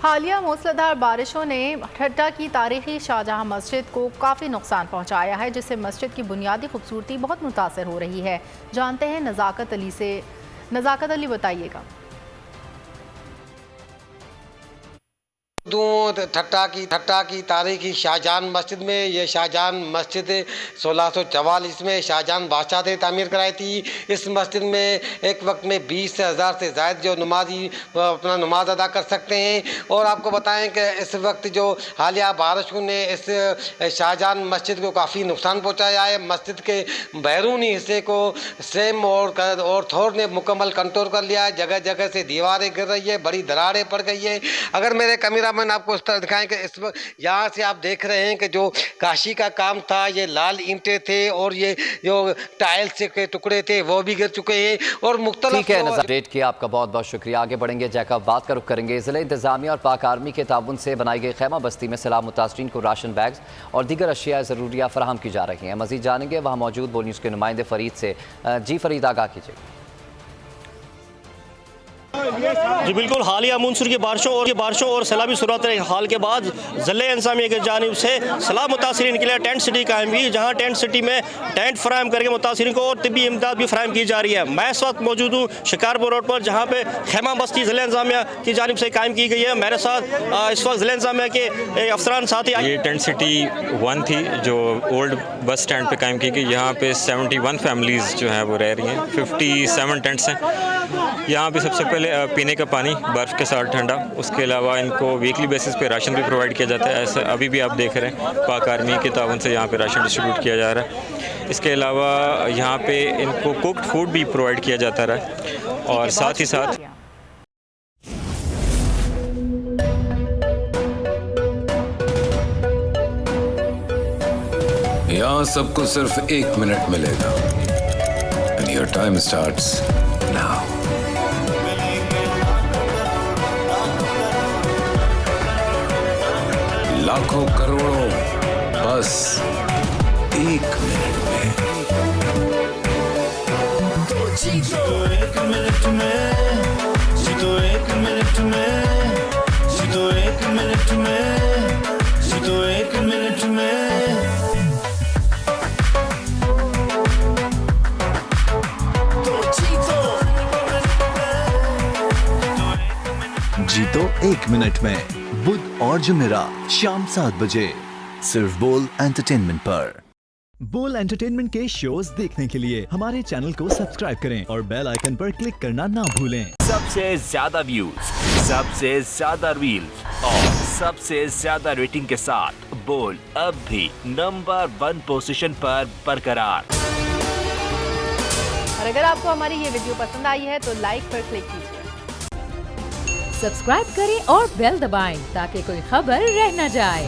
हालिया मूसलाधार बारिशों ने ठट्टा की तारीखी शाहजहां मस्जिद को काफ़ी नुकसान पहुंचाया है, जिससे मस्जिद की बुनियादी खूबसूरती बहुत मुतासर हो रही है। जानते हैं नज़ाकत अली से। नज़ाकत अली, बताइएगा। ठट्टा की तारीखी शाहजहां मस्जिद में, ये शाहजहां मस्जिद 1644 में शाहजहां बादशाह ने तामीर कराई थी। इस मस्जिद में एक वक्त में 20,000 से ज़्यादा जो नमाजी अपना नमाज अदा कर सकते हैं। और आपको बताएं कि इस वक्त जो हालिया बारिशों ने इस शाहजहां मस्जिद को काफ़ी नुकसान पहुँचाया है। मस्जिद के बैरूनी हिस्से को सेम और थोर ने मुकम्मल कंट्रोल कर लिया है। जगह जगह से दीवारें गिर रही है, बड़ी दरारें पड़ गई है। अगर मेरे कैमरा मैंने आपको इस तरह दिखाएं कि इस वक्त यहाँ से आप देख रहे हैं कि जो काशी का काम था, ये लाल ईंटें थे और ये जो टाइल्स के टुकड़े थे वो भी गिर चुके हैं और मुख्तलिफ। ठीक है, अपडेट किया आपका बहुत बहुत शुक्रिया। आगे बढ़ेंगे, जैकब बात का रुख करेंगे। ज़िला इंतजामिया और पाक आर्मी के ताउन से बनाई गई खैमा बस्ती में सैलाब मुतासरीन को राशन बैग्स और दीगर अशिया ज़रूरिया फराहम की जा रही हैं। मज़ीद जानेंगे वहाँ मौजूद बोल न्यूज़ के नुमाइंदे फरीद से। जी फरीद, आगाह कीजिए। जी बिल्कुल, हालिया मूनसून की बारिशों और सैलाबी सूरत हाल के बाद ज़िले इंतज़ामिया की जानिब से सैलाब मुतासरीन के लिए टेंट सिटी कायम हुई, जहाँ टेंट सिटी में टेंट फराहम करके मुतासरीन को और तिब्बी इमदाद भी फराहम की जा रही है। मैं इस वक्त मौजूद हूँ शिकारपुर रोड पर, जहाँ पे खैमा बस्ती ज़िले इंतज़ामिया की जानिब से कायम की गई है। मेरे साथ इस वक्त ज़िले इंतज़ामिया के अफसरान साथी। ये टेंट सिटी 1 थी जो ओल्ड बस स्टैंड पे कायम की गई। यहाँ पे 71 फैमिलीज़ जो हैं वो रह रही हैं। 57 टेंट्स हैं। यहाँ पे सबसे पहले पीने का पानी बर्फ़ के साथ ठंडा, उसके अलावा इनको वीकली बेसिस पे राशन भी प्रोवाइड किया जाता है। ऐसा अभी भी आप देख रहे हैं पाक आर्मी के तावन से यहाँ पे राशन डिस्ट्रीब्यूट किया जा रहा है। इसके अलावा यहाँ पे इनको कुक्ड फूड भी प्रोवाइड किया जाता रहा और साथ ही साथ यहाँ सबको सिर्फ 1 मिनट मिलेगा। And your time starts now. लाखों करोड़ों बस 1 मिनट में। जीतो 1 मिनट में, जीतो 1 मिनट में, जीतो 1 मिनट में, जीतो 1 मिनट में। जीतो 1 मिनट में, बुध और जुमेरात शाम 7 बजे सिर्फ बोल एंटरटेनमेंट पर। बोल एंटरटेनमेंट के शोज देखने के लिए हमारे चैनल को सब्सक्राइब करें और बेल आइकन पर क्लिक करना ना भूलें। सबसे ज्यादा व्यूज, सबसे ज्यादा रील्स और सबसे ज्यादा रेटिंग के साथ बोल अब भी नंबर 1 पोजीशन पर बरकरार। और अगर आपको हमारी ये वीडियो पसंद आई है तो लाइक पर क्लिक कीजिए, सब्सक्राइब करें और बेल दबाएं ताकि कोई खबर रह न जाए।